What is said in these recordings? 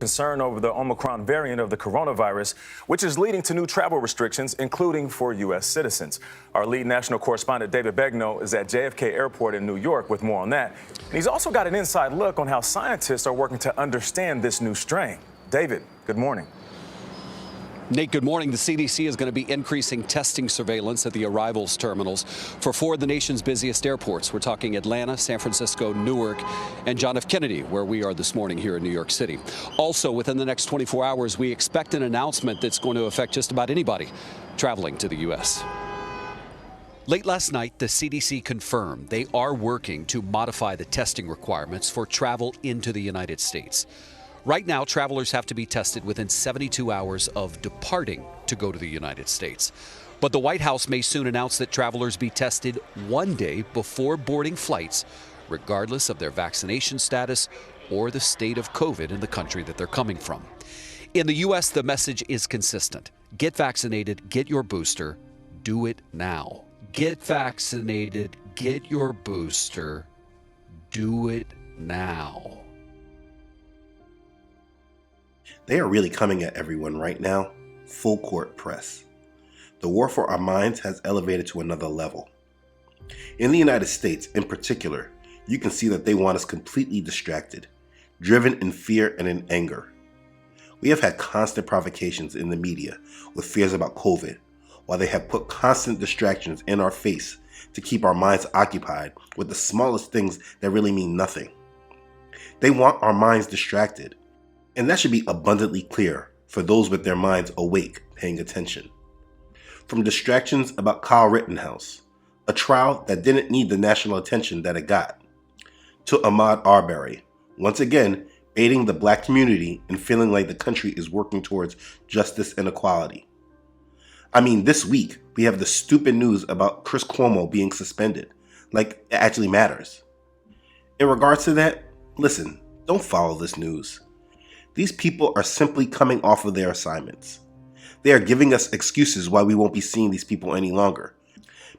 concern over the Omicron variant of the coronavirus, which is leading to new travel restrictions, including for U.S. citizens. Our lead national correspondent, David Begnaud, is at JFK Airport in New York with more on that. And he's also got an inside look on how scientists are working to understand this new strain. David, good morning. Nate, good morning. The CDC is going to be increasing testing surveillance at the arrivals terminals for four of the nation's busiest airports. We're talking Atlanta, San Francisco, Newark, and John F. Kennedy, where we are this morning here in New York City. Also, within the next 24 hours, we expect an announcement that's going to affect just about anybody traveling to the U.S. Late last night, the CDC confirmed they are working to modify the testing requirements for travel into the United States. Right now, travelers have to be tested within 72 hours of departing to go to the United States. But the White House may soon announce that travelers be tested one day before boarding flights, regardless of their vaccination status or the state of COVID in the country that they're coming from. In the U.S., the message is consistent. Get vaccinated, get your booster, do it now. Get vaccinated, get your booster, do it now. They are really coming at everyone right now, full court press. The war for our minds has elevated to another level. In the United States in particular, you can see that they want us completely distracted, driven in fear and in anger. We have had constant provocations in the media with fears about COVID, while they have put constant distractions in our face to keep our minds occupied with the smallest things that really mean nothing. They want our minds distracted. And that should be abundantly clear for those with their minds awake, paying attention. From distractions about Kyle Rittenhouse, a trial that didn't need the national attention that it got, to Ahmaud Arbery, once again aiding the black community and feeling like the country is working towards justice and equality. I mean, this week we have the stupid news about Chris Cuomo being suspended, like it actually matters. In regards to that, listen, don't follow this news. These people are simply coming off of their assignments. They are giving us excuses why we won't be seeing these people any longer,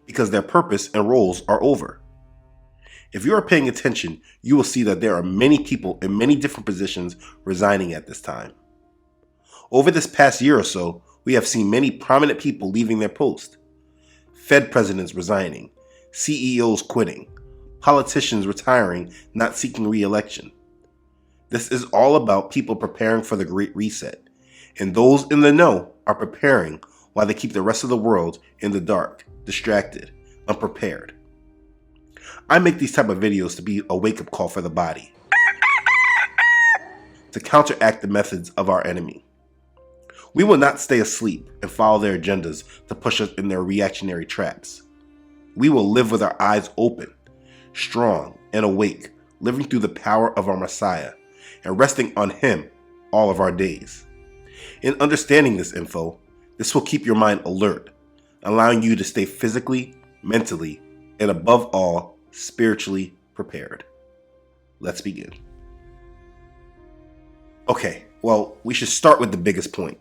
because their purpose and roles are over. If you are paying attention, you will see that there are many people in many different positions resigning at this time. Over this past year or so, we have seen many prominent people leaving their post. Fed presidents resigning, CEOs quitting, politicians retiring, not seeking re-election. This is all about people preparing for the Great Reset, and those in the know are preparing while they keep the rest of the world in the dark, distracted, unprepared. I make these type of videos to be a wake-up call for the body, to counteract the methods of our enemy. We will not stay asleep and follow their agendas to push us in their reactionary traps. We will live with our eyes open, strong and awake, living through the power of our Messiah, and resting on Him all of our days. In understanding this info, this will keep your mind alert, allowing you to stay physically, mentally, and above all, spiritually prepared. Let's begin. Okay, well, we should start with the biggest point.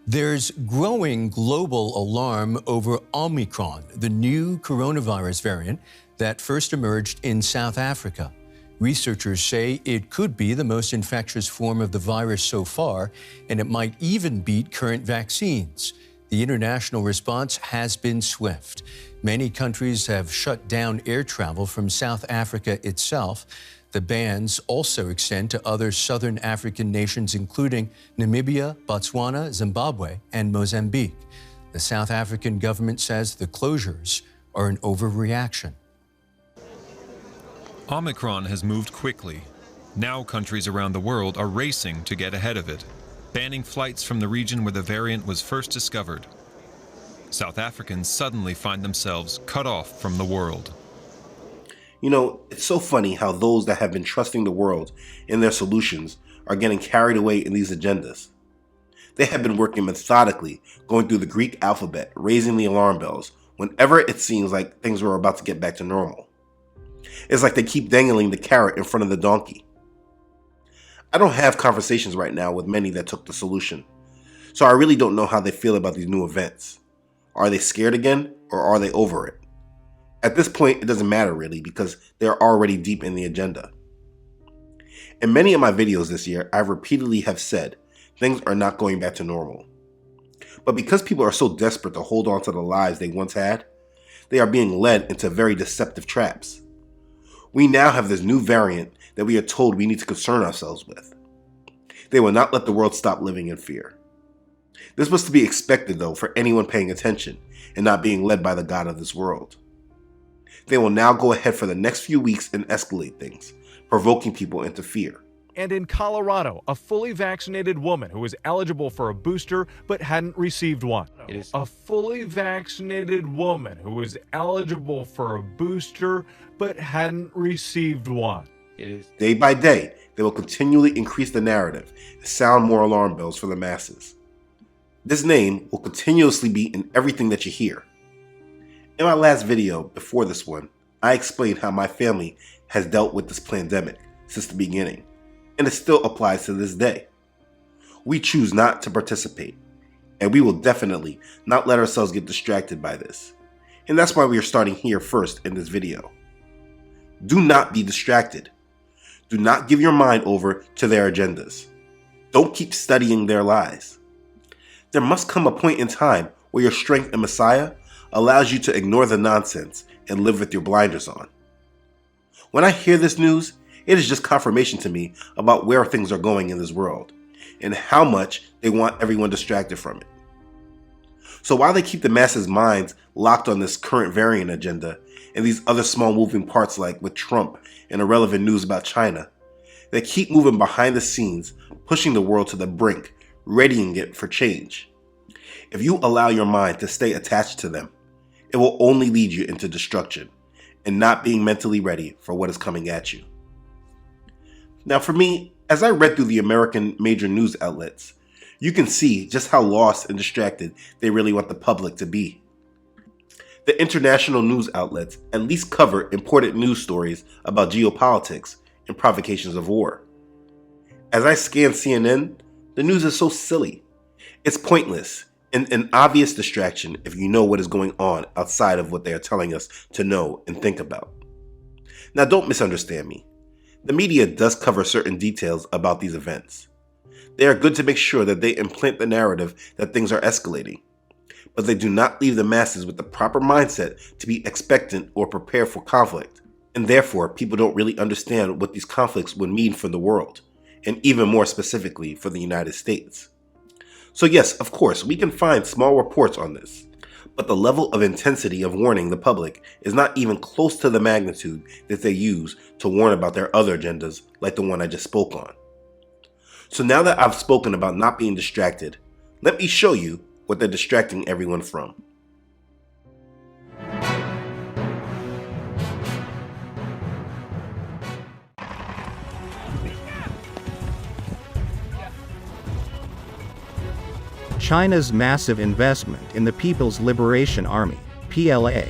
There's growing global alarm over Omicron, the new coronavirus variant that first emerged in South Africa. Researchers say it could be the most infectious form of the virus so far, and it might even beat current vaccines. The international response has been swift. Many countries have shut down air travel from South Africa itself. The bans also extend to other southern African nations, including Namibia, Botswana, Zimbabwe, and Mozambique. The South African government says the closures are an overreaction. Omicron has moved quickly. Now countries around the world are racing to get ahead of it, banning flights from the region where the variant was first discovered. South Africans suddenly find themselves cut off from the world. You know, it's so funny how those that have been trusting the world in their solutions are getting carried away in these agendas. They have been working methodically, going through the Greek alphabet, raising the alarm bells, whenever it seems like things were about to get back to normal. It's like they keep dangling the carrot in front of the donkey. I don't have conversations right now with many that took the solution, so I really don't know how they feel about these new events. Are they scared again, or are they over it? At this point, it doesn't matter really, because they're already deep in the agenda. In many of my videos this year, I repeatedly have said things are not going back to normal. But because people are so desperate to hold on to the lives they once had, they are being led into very deceptive traps. We now have this new variant that we are told we need to concern ourselves with. They will not let the world stop living in fear. This was to be expected, though, for anyone paying attention and not being led by the God of this world. They will now go ahead for the next few weeks and escalate things, provoking people into fear. And in Colorado, a fully vaccinated woman who was eligible for a booster but hadn't received one. A fully vaccinated woman who was eligible for a booster but hadn't received one. Day by day, they will continually increase the narrative and sound more alarm bells for the masses. This name will continuously be in everything that you hear. In my last video before this one, I explained how my family has dealt with this pandemic since the beginning, and it still applies to this day. We choose not to participate, and we will definitely not let ourselves get distracted by this. And that's why we are starting here first in this video. Do not be distracted. Do not give your mind over to their agendas. Don't keep studying their lies. There must come a point in time where your strength in Messiah allows you to ignore the nonsense and live with your blinders on. When I hear this news, it is just confirmation to me about where things are going in this world and how much they want everyone distracted from it. So while they keep the masses' minds locked on this current variant agenda and these other small moving parts like with Trump and irrelevant news about China, they keep moving behind the scenes, pushing the world to the brink, readying it for change. If you allow your mind to stay attached to them, it will only lead you into destruction and not being mentally ready for what is coming at you. Now for me, as I read through the American major news outlets, you can see just how lost and distracted they really want the public to be. The international news outlets at least cover important news stories about geopolitics and provocations of war. As I scan CNN, the news is so silly. It's pointless and an obvious distraction if you know what is going on outside of what they are telling us to know and think about. Now don't misunderstand me. The media does cover certain details about these events. They are good to make sure that they implant the narrative that things are escalating, but they do not leave the masses with the proper mindset to be expectant or prepare for conflict, and therefore people don't really understand what these conflicts would mean for the world, and even more specifically for the United States. So yes, of course, we can find small reports on this, but the level of intensity of warning the public is not even close to the magnitude that they use to warn about their other agendas like the one I just spoke on. So now that I've spoken about not being distracted, let me show you what they're distracting everyone from. China's massive investment in the People's Liberation Army, PLA,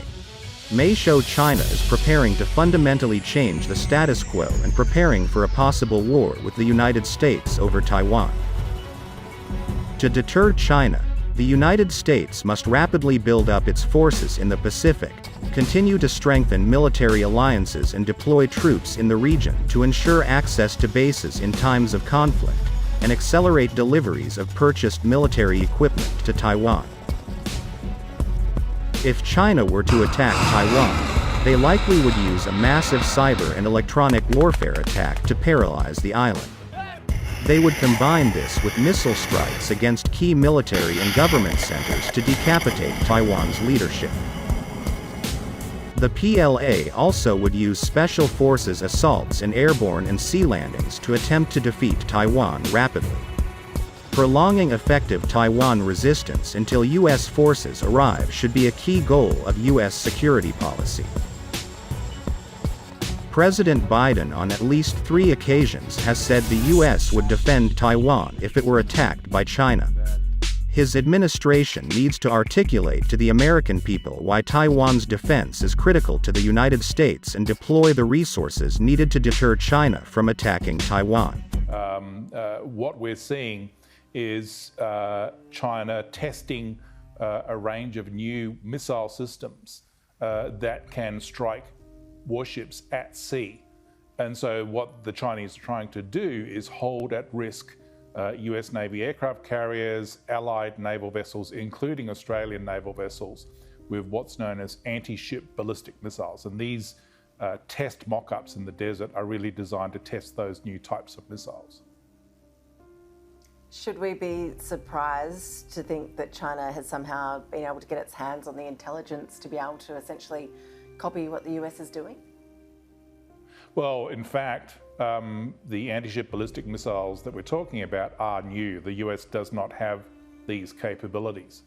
may show China is preparing to fundamentally change the status quo and preparing for a possible war with the United States over Taiwan. To deter China, the United States must rapidly build up its forces in the Pacific, continue to strengthen military alliances and deploy troops in the region to ensure access to bases in times of conflict, and accelerate deliveries of purchased military equipment to Taiwan. If China were to attack Taiwan, they likely would use a massive cyber and electronic warfare attack to paralyze the island. They would combine this with missile strikes against key military and government centers to decapitate Taiwan's leadership. The PLA also would use special forces assaults and airborne and sea landings to attempt to defeat Taiwan rapidly. Prolonging effective Taiwan resistance until U.S. forces arrive should be a key goal of U.S. security policy. President Biden on at least 3 occasions has said the U.S. would defend Taiwan if it were attacked by China. His administration needs to articulate to the American people why Taiwan's defense is critical to the United States and deploy the resources needed to deter China from attacking Taiwan. What we're seeing is China testing a range of new missile systems that can strike warships at sea. And so what the Chinese are trying to do is hold at risk US Navy aircraft carriers, allied naval vessels, including Australian naval vessels, with what's known as anti-ship ballistic missiles. And these test mock-ups in the desert are really designed to test those new types of missiles. Should we be surprised to think that China has somehow been able to get its hands on the intelligence to be able to essentially copy what the US is doing? Well, in fact, the anti-ship ballistic missiles that we're talking about are new. The US does not have these capabilities.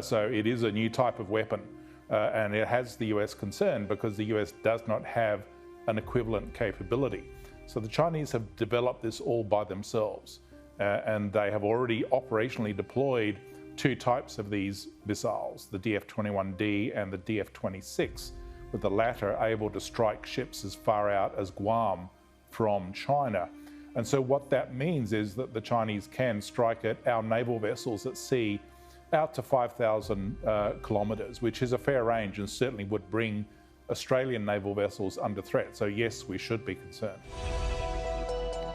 So it is a new type of weapon, and it has the US concerned because the US does not have an equivalent capability. So the Chinese have developed this all by themselves, and they have already operationally deployed two types of these missiles, the DF-21D and the DF-26, with the latter able to strike ships as far out as Guam from China. And so what that means is that the Chinese can strike at our naval vessels at sea out to 5,000 kilometres, which is a fair range and certainly would bring Australian naval vessels under threat. So yes, we should be concerned.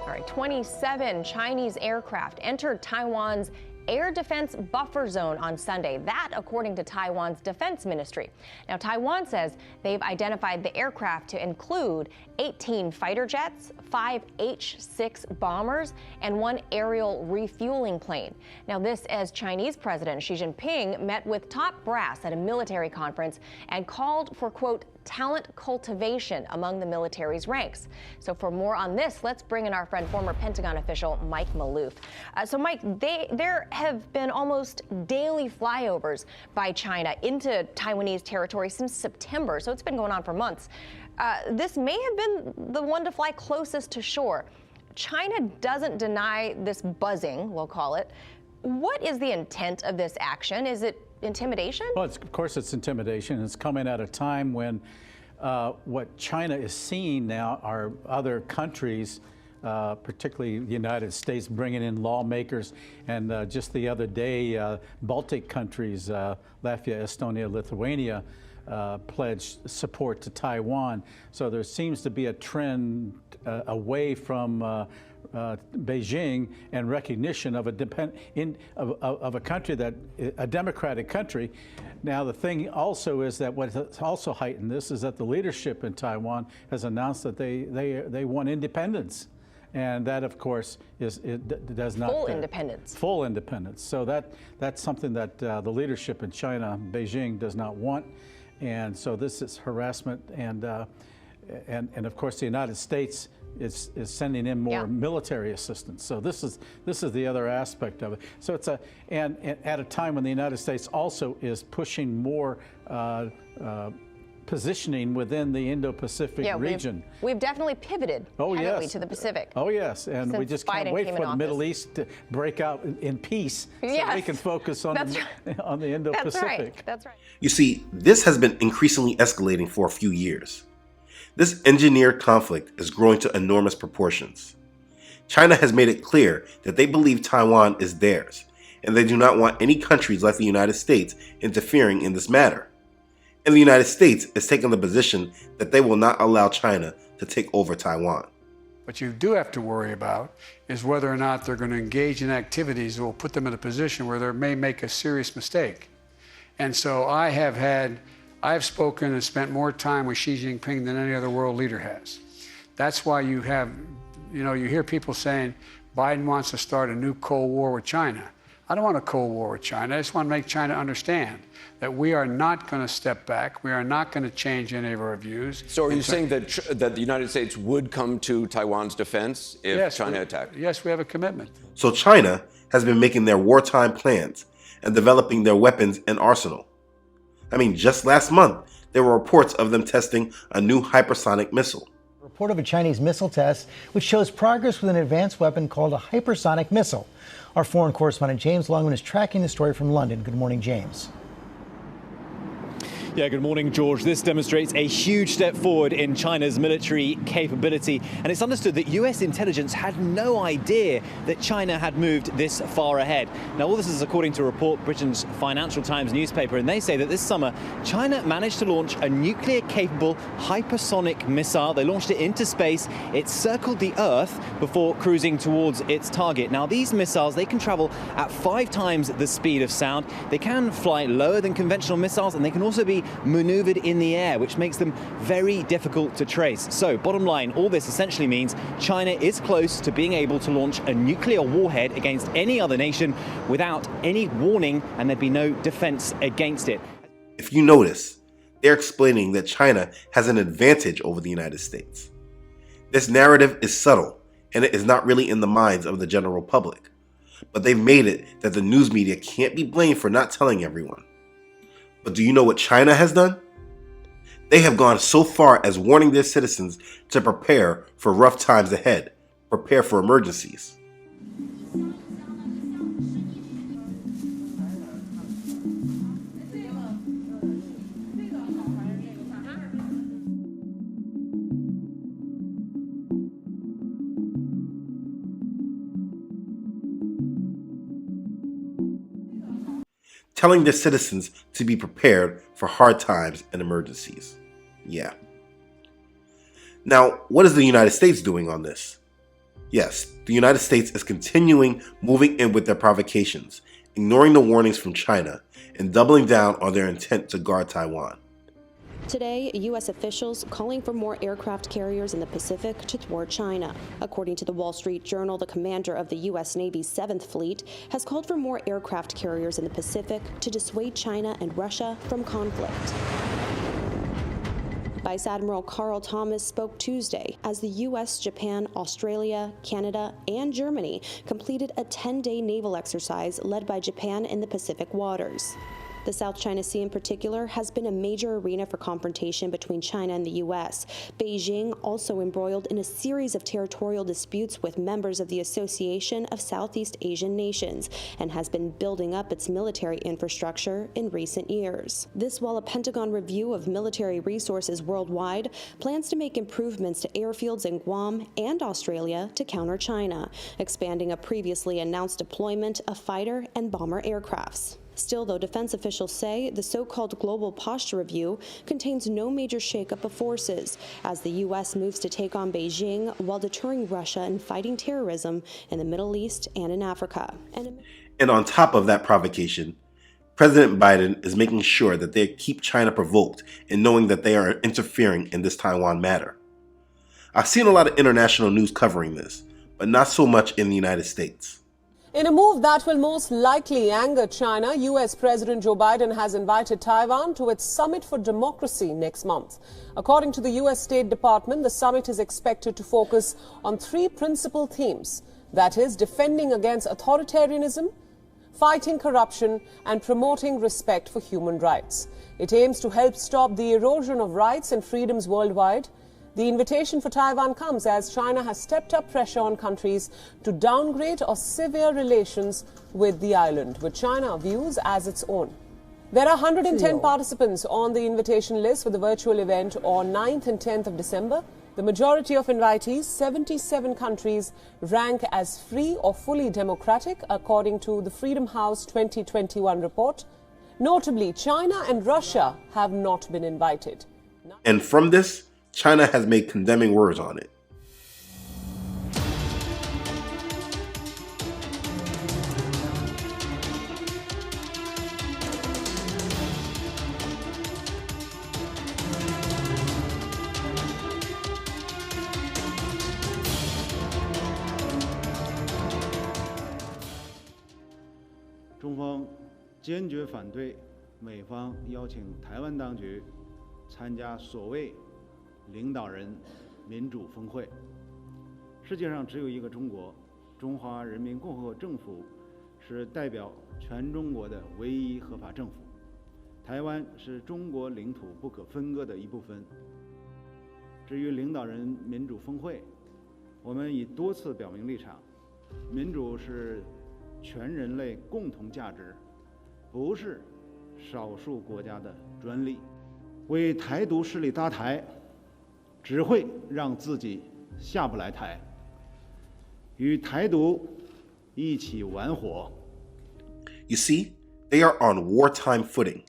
All right, 27 Chinese aircraft entered Taiwan's air defense buffer zone on Sunday. That, according to Taiwan's defense ministry. Now, Taiwan says they've identified the aircraft to include 18 fighter jets, 5 H-6 bombers, and 1 aerial refueling plane. Now, this as Chinese President Xi Jinping met with top brass at a military conference and called for, quote, talent cultivation among the military's ranks. So for more on this, let's bring in our friend, former Pentagon official Mike Maloof. So Mike, there have been almost daily flyovers by China into Taiwanese territory since September, so it's been going on for months. This may have been the one to fly closest to shore. China doesn't deny this buzzing, we'll call it. What is the intent of this action? Is it intimidation? Well, of course it's intimidation. It's coming at a time when what China is seeing now are other countries, particularly the United States, bringing in lawmakers. And just the other day, Baltic countries, Latvia, Estonia, Lithuania, pledged support to Taiwan. So there seems to be a trend away from Beijing and recognition of a country that a democratic country. Now the thing also is that what has also heightened this is that the leadership in Taiwan has announced that they want independence, and that of course does not full independence. Full independence. So that's something that the leadership in China, Beijing, does not want, and so this is harassment, and of course the United States is sending in more military assistance. So this is the other aspect of it. So it's and at a time when the United States also is pushing more positioning within the Indo-Pacific region. We've definitely pivoted heavily to the Pacific. Oh yes, and we just can't wait for the Middle East to break out in peace so we can focus on the Indo-Pacific. That's right. You see, this has been increasingly escalating for a few years. This engineered conflict is growing to enormous proportions. China has made it clear that they believe Taiwan is theirs, and they do not want any countries like the United States interfering in this matter. And the United States is taking the position that they will not allow China to take over Taiwan. What you do have to worry about is whether or not they're going to engage in activities that will put them in a position where they may make a serious mistake. And so I've spoken and spent more time with Xi Jinping than any other world leader has. That's why you hear people saying Biden wants to start a new Cold War with China. I don't want a Cold War with China. I just want to make China understand that we are not going to step back. We are not going to change any of our views. So are you saying that the United States would come to Taiwan's defense if China attacked? Yes, we have a commitment. So China has been making their wartime plans and developing their weapons and arsenal. I mean, just last month, there were reports of them testing a new hypersonic missile. A report of a Chinese missile test, which shows progress with an advanced weapon called a hypersonic missile. Our foreign correspondent James Longman is tracking the story from London. Good morning, James. Yeah, good morning, George. This demonstrates a huge step forward in China's military capability, and it's understood that US intelligence had no idea that China had moved this far ahead. Now, all this is according to a report Britain's Financial Times newspaper, and they say that this summer, China managed to launch a nuclear-capable hypersonic missile. They launched it into space. It circled the Earth before cruising towards its target. Now, these missiles, they can travel at 5 times the speed of sound. They can fly lower than conventional missiles, and they can also be maneuvered in the air, which makes them very difficult to trace. So, bottom line, all this essentially means China is close to being able to launch a nuclear warhead against any other nation without any warning, and there'd be no defense against it. If you notice, they're explaining that China has an advantage over the United States. This narrative is subtle, and it is not really in the minds of the general public. But they've made it that the news media can't be blamed for not telling everyone. But do you know what China has done? They have gone so far as warning their citizens to prepare for rough times ahead, prepare for emergencies. Telling their citizens to be prepared for hard times and emergencies. Yeah. Now, what is the United States doing on this? Yes, the United States is continuing moving in with their provocations, ignoring the warnings from China, and doubling down on their intent to guard Taiwan. Today, U.S. officials calling for more aircraft carriers in the Pacific to thwart China. According to the Wall Street Journal, the commander of the U.S. Navy's 7th Fleet has called for more aircraft carriers in the Pacific to dissuade China and Russia from conflict. Vice Admiral Carl Thomas spoke Tuesday as the U.S., Japan, Australia, Canada, and Germany completed a 10-day naval exercise led by Japan in the Pacific waters. The South China Sea in particular has been a major arena for confrontation between China and the U.S. Beijing also embroiled in a series of territorial disputes with members of the Association of Southeast Asian Nations and has been building up its military infrastructure in recent years. This while a Pentagon review of military resources worldwide plans to make improvements to airfields in Guam and Australia to counter China, expanding a previously announced deployment of fighter and bomber aircrafts. Still, though, defense officials say the so-called Global Posture Review contains no major shakeup of forces as the U.S. moves to take on Beijing while deterring Russia and fighting terrorism in the Middle East and in Africa. And on top of that provocation, President Biden is making sure that they keep China provoked in knowing that they are interfering in this Taiwan matter. I've seen a lot of international news covering this, but not so much in the United States. In a move that will most likely anger China, U.S. President Joe Biden has invited Taiwan to its Summit for Democracy next month. According to the U.S. State Department, the summit is expected to focus on 3 principal themes. That is, defending against authoritarianism, fighting corruption, and promoting respect for human rights. It aims to help stop the erosion of rights and freedoms worldwide. The invitation for Taiwan comes as China has stepped up pressure on countries to downgrade or sever relations with the island, which China views as its own. There are 110 participants on the invitation list for the virtual event on 9th and 10th of December. The majority of invitees, 77 countries, rank as free or fully democratic, according to the Freedom House 2021 report. Notably, China and Russia have not been invited. And from this, China has made condemning words on it.中方坚决反对美方邀请台湾当局参加所谓领导人民主峰会。世界上只有一个中国，中华人民共和国政府是代表全中国的唯一合法政府。台湾是中国领土不可分割的一部分。至于领导人民主峰会，我们已多次表明立场，民主是全人类共同价值，不是少数国家的专利。为台独势力搭台，只会让自己下不来台，与台独一起玩火。 You see, they are on wartime footing.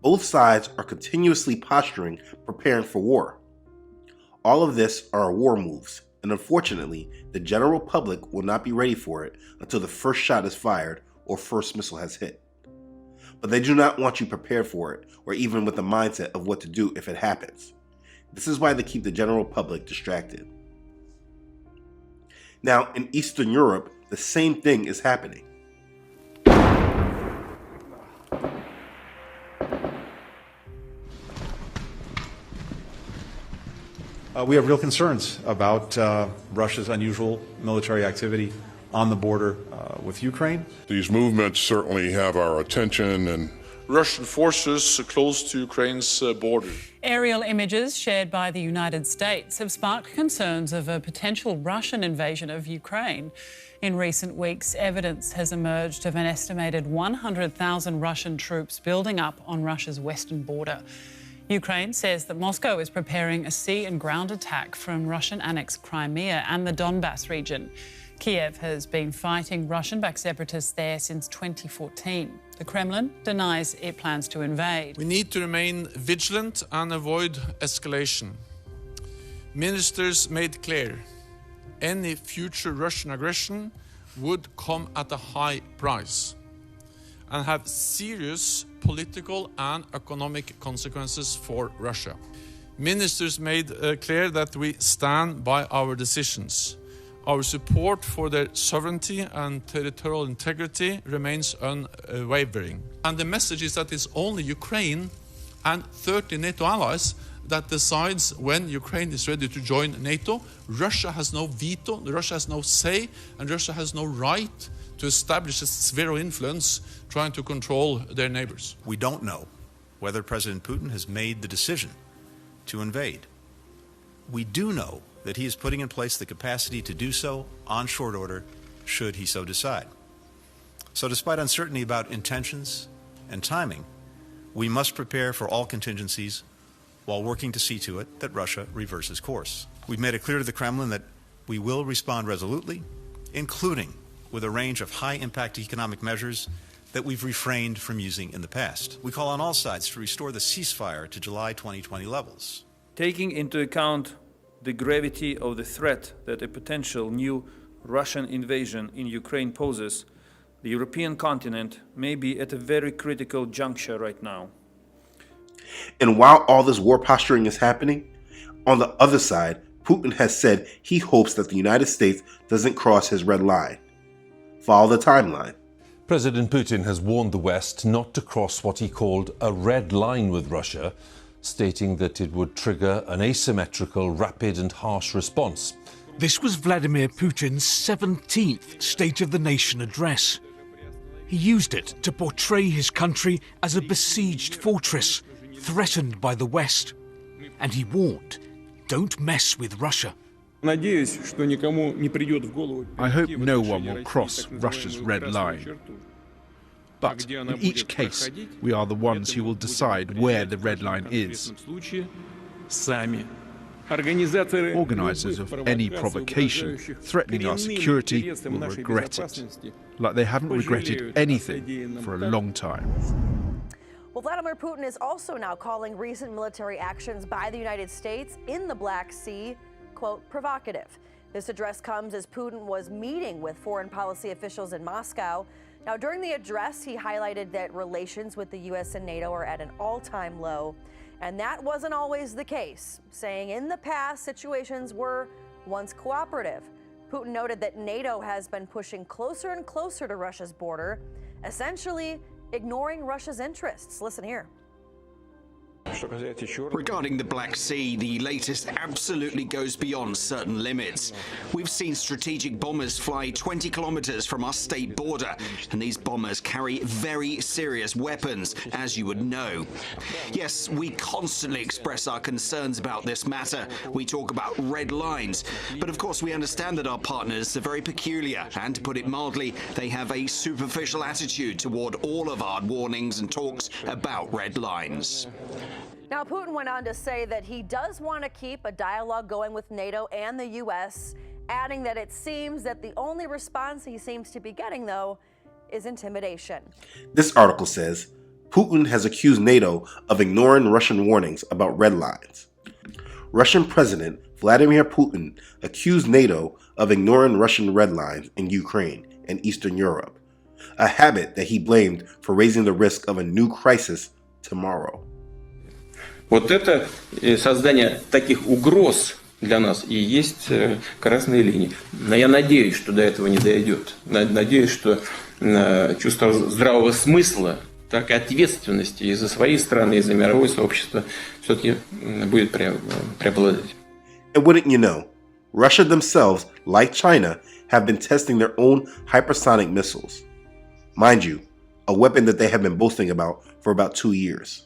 Both sides are continuously posturing, preparing for war. All of this are war moves, and unfortunately, the general public will not be ready for it until the first shot is fired or first missile has hit. But they do not want you prepared for it, or even with the mindset of what to do if it happens. This is why they keep the general public distracted. Now, in Eastern Europe, the same thing is happening. We have real concerns about Russia's unusual military activity on the border with Ukraine. These movements certainly have our attention, and Russian forces close to Ukraine's border. Aerial images shared by the United States have sparked concerns of a potential Russian invasion of Ukraine. In recent weeks, evidence has emerged of an estimated 100,000 Russian troops building up on Russia's western border. Ukraine says that Moscow is preparing a sea and ground attack from Russian-annexed Crimea and the Donbas region. Kiev has been fighting Russian-backed separatists there since 2014. The Kremlin denies it plans to invade. We need to remain vigilant and avoid escalation. Ministers made clear any future Russian aggression would come at a high price and have serious political and economic consequences for Russia. Ministers made clear that we stand by our decisions. Our support for their sovereignty and territorial integrity remains unwavering. And the message is that it's only Ukraine and 30 NATO allies that decides when Ukraine is ready to join NATO. Russia has no veto, Russia has no say, and Russia has no right to establish a sphere of influence trying to control their neighbors. We don't know whether President Putin has made the decision to invade. We do know that he is putting in place the capacity to do so on short order, should he so decide. So despite uncertainty about intentions and timing, we must prepare for all contingencies while working to see to it that Russia reverses course. We've made it clear to the Kremlin that we will respond resolutely, including with a range of high-impact economic measures that we've refrained from using in the past. We call on all sides to restore the ceasefire to July 2020 levels. Taking into account the gravity of the threat that a potential new Russian invasion in Ukraine poses, the European continent may be at a very critical juncture right now. And while all this war posturing is happening, on the other side, Putin has said he hopes that the United States doesn't cross his red line. Follow the timeline. President Putin has warned the West not to cross what he called a red line with Russia, stating that it would trigger an asymmetrical, rapid and harsh response. This was Vladimir Putin's 17th State of the Nation address. He used it to portray his country as a besieged fortress, threatened by the West. And he warned, don't mess with Russia. I hope no one will cross Russia's red line. But in each case, we are the ones who will decide where the red line is. Organisers of any provocation threatening our security will regret it, like they haven't regretted anything for a long time. Well, Vladimir Putin is also now calling recent military actions by the United States in the Black Sea, quote, provocative. This address comes as Putin was meeting with foreign policy officials in Moscow. Now, during the address, he highlighted that relations with the U.S. and NATO are at an all-time low. And that wasn't always the case, saying in the past, situations were once cooperative. Putin noted that NATO has been pushing closer and closer to Russia's border, essentially ignoring Russia's interests. Listen here. Regarding the Black Sea, the latest absolutely goes beyond certain limits. We've seen strategic bombers fly 20 kilometers from our state border, and these bombers carry very serious weapons, as you would know. Yes, we constantly express our concerns about this matter. We talk about red lines, but of course we understand that our partners are very peculiar, and to put it mildly, they have a superficial attitude toward all of our warnings and talks about red lines. Now, Putin went on to say that he does want to keep a dialogue going with NATO and the U.S., adding that it seems that the only response he seems to be getting, though, is intimidation. This article says Putin has accused NATO of ignoring Russian warnings about red lines. Russian President Vladimir Putin accused NATO of ignoring Russian red lines in Ukraine and Eastern Europe, a habit that he blamed for raising the risk of a new crisis tomorrow. Вот это создание таких угроз для нас и есть красные линии. Но я надеюсь, что до этого не дойдет. Надеюсь, что чувство здравого смысла, так и ответственности и за свои страны, и за мировое сообщество все-таки будет преобладать. And wouldn't you know, Russia themselves, like China, have been testing their own hypersonic missiles. Mind you, a weapon that they have been boasting about for about 2 years.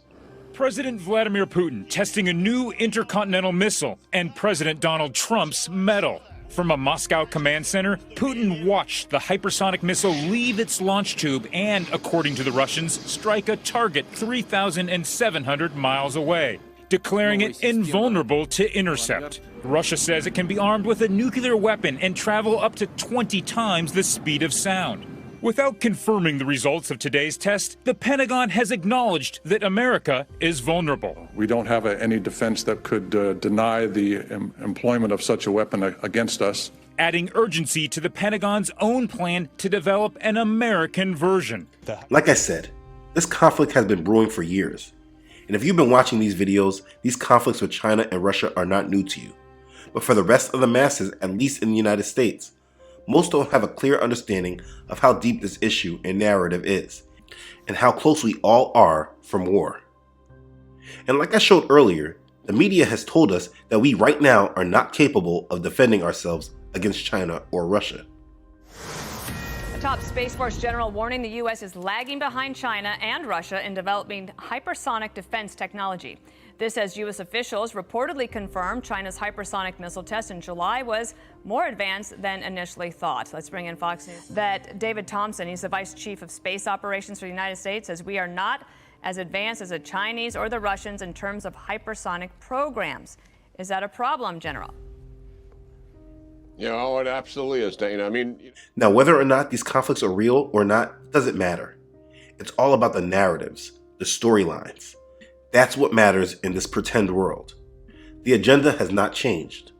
President Vladimir Putin testing a new intercontinental missile and President Donald Trump's medal. From a Moscow command center, Putin watched the hypersonic missile leave its launch tube and, according to the Russians, strike a target 3,700 miles away, declaring it invulnerable to intercept. Russia says it can be armed with a nuclear weapon and travel up to 20 times the speed of sound. Without confirming the results of today's test, the Pentagon has acknowledged that America is vulnerable. We don't have any defense that could deny the employment of such a weapon against us. Adding urgency to the Pentagon's own plan to develop an American version. Like I said, this conflict has been brewing for years. And if you've been watching these videos, these conflicts with China and Russia are not new to you. But for the rest of the masses, at least in the United States, most don't have a clear understanding of how deep this issue and narrative is, and how close we all are from war. And like I showed earlier, the media has told us that we right now are not capable of defending ourselves against China or Russia. A top Space Force general warning the U.S. is lagging behind China and Russia in developing hypersonic defense technology. This as U.S. officials reportedly confirmed China's hypersonic missile test in July was more advanced than initially thought. Let's bring in Fox News. That David Thompson, he's the Vice Chief of Space Operations for the United States, says we are not as advanced as the Chinese or the Russians in terms of hypersonic programs. Is that a problem, General? Yeah, oh, it absolutely is, Dana. I mean, now, whether or not these conflicts are real or not doesn't matter. It's all about the narratives, the storylines. That's what matters in this pretend world. The agenda has not changed.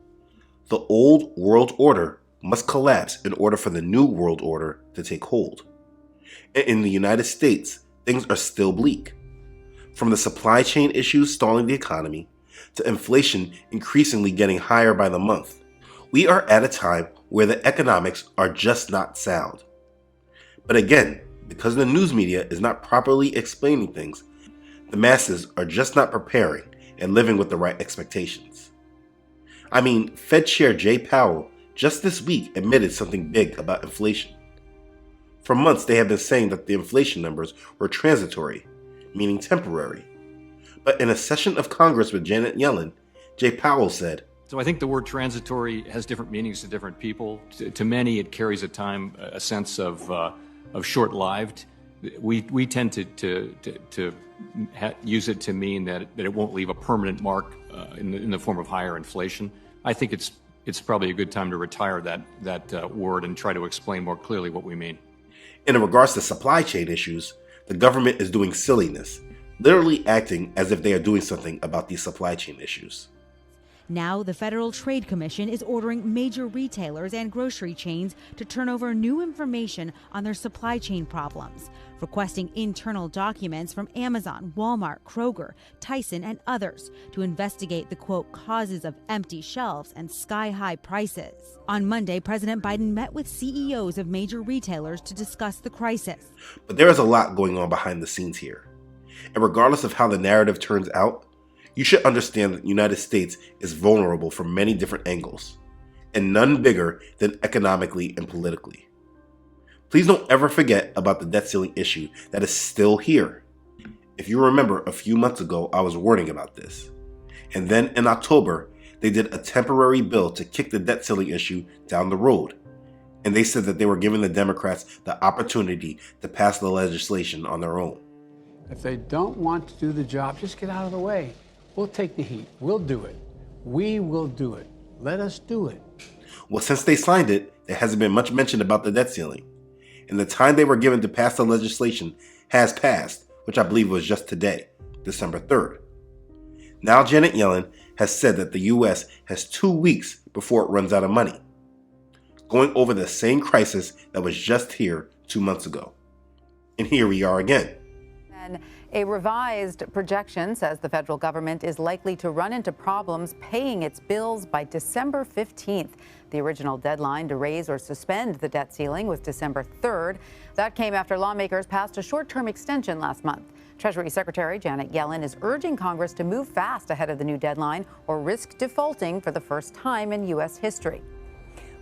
The old world order must collapse in order for the new world order to take hold. And in the United States, things are still bleak. From the supply chain issues stalling the economy to inflation increasingly getting higher by the month, we are at a time where the economics are just not sound. But again, because the news media is not properly explaining things, the masses are just not preparing and living with the right expectations. I mean, Fed Chair Jay Powell just this week admitted something big about inflation. For months, they have been saying that the inflation numbers were transitory, meaning temporary. But in a session of Congress with Janet Yellen, Jay Powell said, So I think the word transitory has different meanings to different people. To many, it carries a sense of short-lived. We tend to use it to mean that it won't leave a permanent mark in the form of higher inflation. I think it's probably a good time to retire that word and try to explain more clearly what we mean. In regards to supply chain issues, the government is doing silliness, literally acting as if they are doing something about these supply chain issues. Now, the Federal Trade Commission is ordering major retailers and grocery chains to turn over new information on their supply chain problems, requesting internal documents from Amazon, Walmart, Kroger, Tyson, and others to investigate the, quote, causes of empty shelves and sky-high prices. On Monday, President Biden met with CEOs of major retailers to discuss the crisis. But there is a lot going on behind the scenes here. And regardless of how the narrative turns out, you should understand that the United States is vulnerable from many different angles, and none bigger than economically and politically. Please don't ever forget about the debt ceiling issue that is still here. If you remember, a few months ago, I was warning about this. And then in October, they did a temporary bill to kick the debt ceiling issue down the road. And they said that they were giving the Democrats the opportunity to pass the legislation on their own. If they don't want to do the job, just get out of the way. We'll take the heat. We'll do it. We will do it. Let us do it. Well, since they signed it, there hasn't been much mention about the debt ceiling. And the time they were given to pass the legislation has passed, which I believe was just today, December 3rd. Now Janet Yellen has said that the U.S. has 2 weeks before it runs out of money, going over the same crisis that was just here 2 months ago. And here we are again. And a revised projection says the federal government is likely to run into problems paying its bills by December 15th. The original deadline to raise or suspend the debt ceiling was December 3rd. That came after lawmakers passed a short-term extension last month. Treasury Secretary Janet Yellen is urging Congress to move fast ahead of the new deadline or risk defaulting for the first time in U.S. history.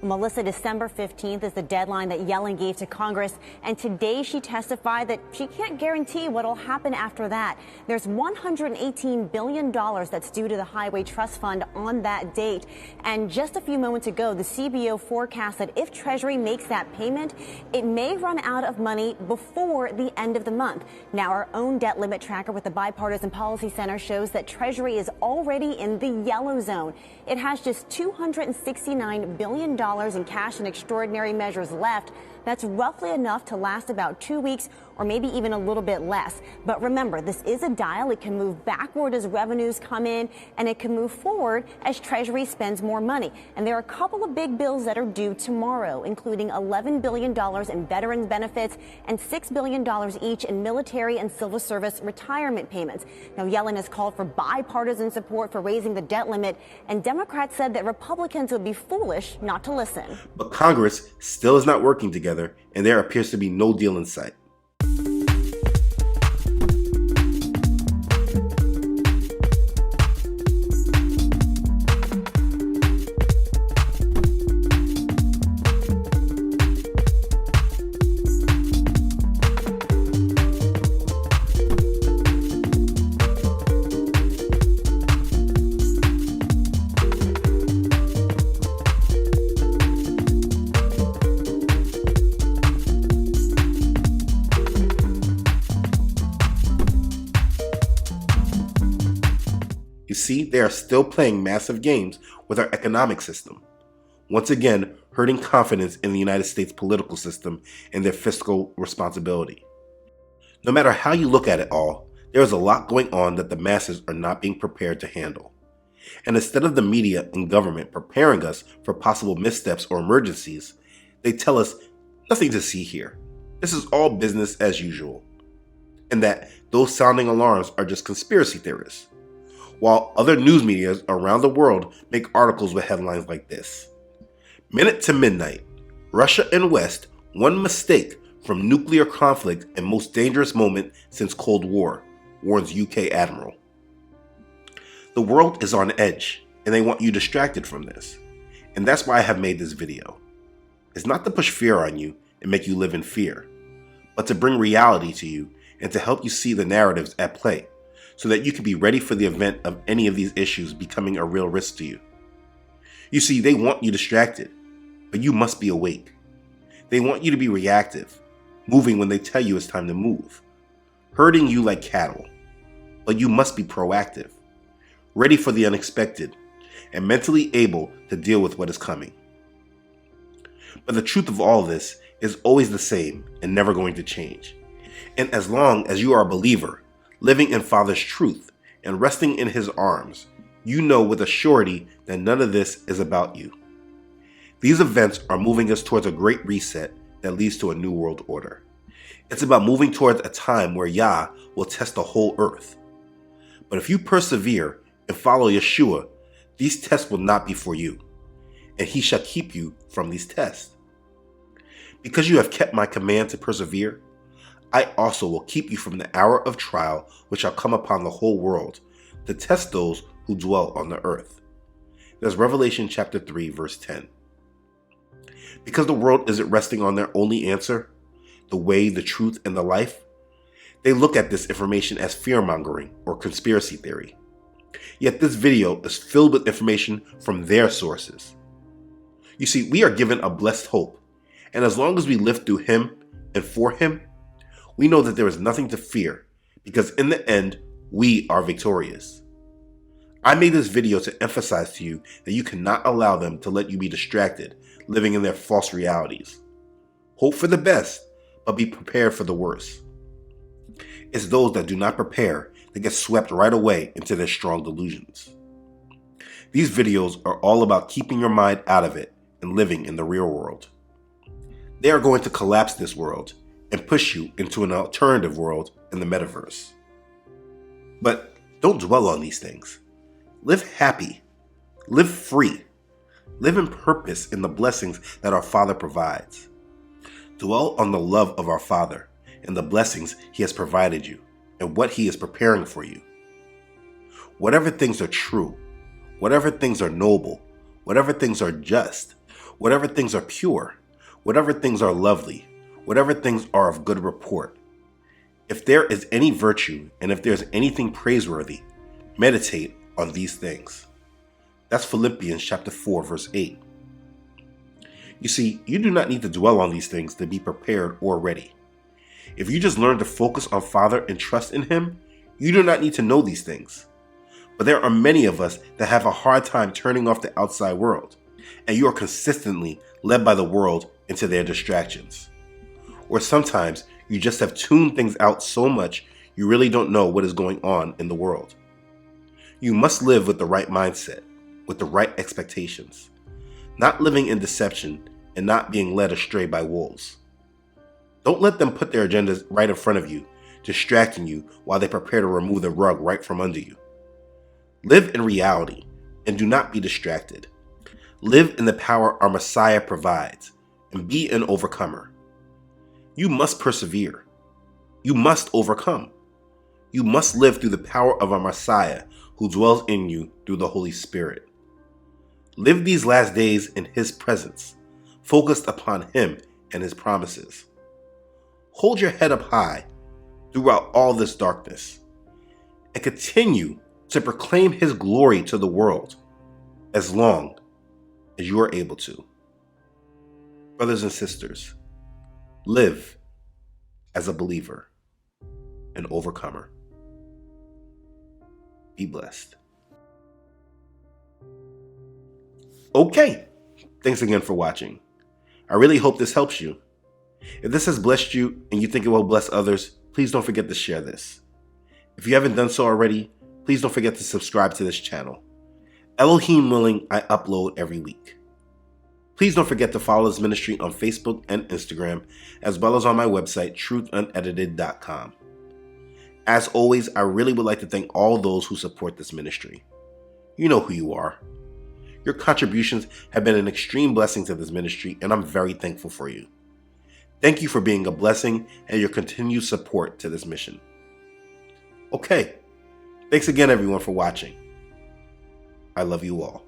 Melissa, December 15th is the deadline that Yellen gave to Congress, and today she testified that she can't guarantee what will happen after that. There's $118 billion that's due to the Highway Trust Fund on that date. And just a few moments ago, the CBO forecast that if Treasury makes that payment, it may run out of money before the end of the month. Now, our own debt limit tracker with the Bipartisan Policy Center shows that Treasury is already in the yellow zone. It has just $269 billion in cash and extraordinary measures left. That's roughly enough to last about 2 weeks or maybe even a little bit less. But remember, this is a dial. It can move backward as revenues come in, and it can move forward as Treasury spends more money. And there are a couple of big bills that are due tomorrow, including $11 billion in veterans benefits and $6 billion each in military and civil service retirement payments. Now, Yellen has called for bipartisan support for raising the debt limit, and Democrats said that Republicans would be foolish not to listen. But Congress still is not working together, and there appears to be no deal in sight. You see, they are still playing massive games with our economic system, once again hurting confidence in the United States political system and their fiscal responsibility. No matter how you look at it all, there is a lot going on that the masses are not being prepared to handle. And instead of the media and government preparing us for possible missteps or emergencies, they tell us nothing to see here. This is all business as usual. And that those sounding alarms are just conspiracy theorists. While other news media around the world make articles with headlines like this. Minute to midnight, Russia and West, one mistake from nuclear conflict and most dangerous moment since Cold War, warns UK Admiral. The world is on edge, and they want you distracted from this. And that's why I have made this video. It's not to push fear on you and make you live in fear, but to bring reality to you and to help you see the narratives at play, so that you can be ready for the event of any of these issues becoming a real risk to you. You see, they want you distracted, but you must be awake. They want you to be reactive, moving when they tell you it's time to move, herding you like cattle. But you must be proactive, ready for the unexpected, and mentally able to deal with what is coming. But the truth of all this is always the same and never going to change. And as long as you are a believer, living in Father's truth and resting in His arms, you know with a surety that none of this is about you. These events are moving us towards a great reset that leads to a new world order. It's about moving towards a time where Yah will test the whole earth. But if you persevere and follow Yeshua, these tests will not be for you, and He shall keep you from these tests. Because you have kept my command to persevere, I also will keep you from the hour of trial which shall come upon the whole world, to test those who dwell on the earth. There's Revelation chapter 3, verse 10. Because the world isn't resting on their only answer, the way, the truth, and the life, they look at this information as fear-mongering or conspiracy theory. Yet this video is filled with information from their sources. You see, we are given a blessed hope, and as long as we live through Him and for Him, we know that there is nothing to fear, because in the end, we are victorious. I made this video to emphasize to you that you cannot allow them to let you be distracted, living in their false realities. Hope for the best, but be prepared for the worst. It's those that do not prepare that get swept right away into their strong delusions. These videos are all about keeping your mind out of it and living in the real world. They are going to collapse this world and push you into an alternative world in the metaverse. But don't dwell on these things. Live happy. Live free. Live in purpose in the blessings that our Father provides. Dwell on the love of our Father and the blessings He has provided you and what He is preparing for you. Whatever things are true, whatever things are noble, whatever things are just, whatever things are pure, whatever things are lovely, whatever things are of good report. If there is any virtue and if there is anything praiseworthy, meditate on these things. That's Philippians chapter 4, verse 8. You see, you do not need to dwell on these things to be prepared or ready. If you just learn to focus on Father and trust in Him, you do not need to know these things. But there are many of us that have a hard time turning off the outside world, and you are consistently led by the world into their distractions. Or sometimes you just have tuned things out so much you really don't know what is going on in the world. You must live with the right mindset, with the right expectations, not living in deception and not being led astray by wolves. Don't let them put their agendas right in front of you, distracting you while they prepare to remove the rug right from under you. Live in reality and do not be distracted. Live in the power our Messiah provides and be an overcomer. You must persevere. You must overcome. You must live through the power of our Messiah who dwells in you through the Holy Spirit. Live these last days in His presence, focused upon Him and His promises. Hold your head up high throughout all this darkness and continue to proclaim His glory to the world as long as you are able to. Brothers and sisters, live as a believer, an overcomer. Be blessed. Okay, thanks again for watching. I really hope this helps you. If this has blessed you and you think it will bless others, please don't forget to share this. If you haven't done so already, please don't forget to subscribe to this channel. Elohim willing, I upload every week. Please don't forget to follow this ministry on Facebook and Instagram, as well as on my website, truthunedited.com. As always, I really would like to thank all those who support this ministry. You know who you are. Your contributions have been an extreme blessing to this ministry, and I'm very thankful for you. Thank you for being a blessing and your continued support to this mission. Okay, thanks again everyone for watching. I love you all.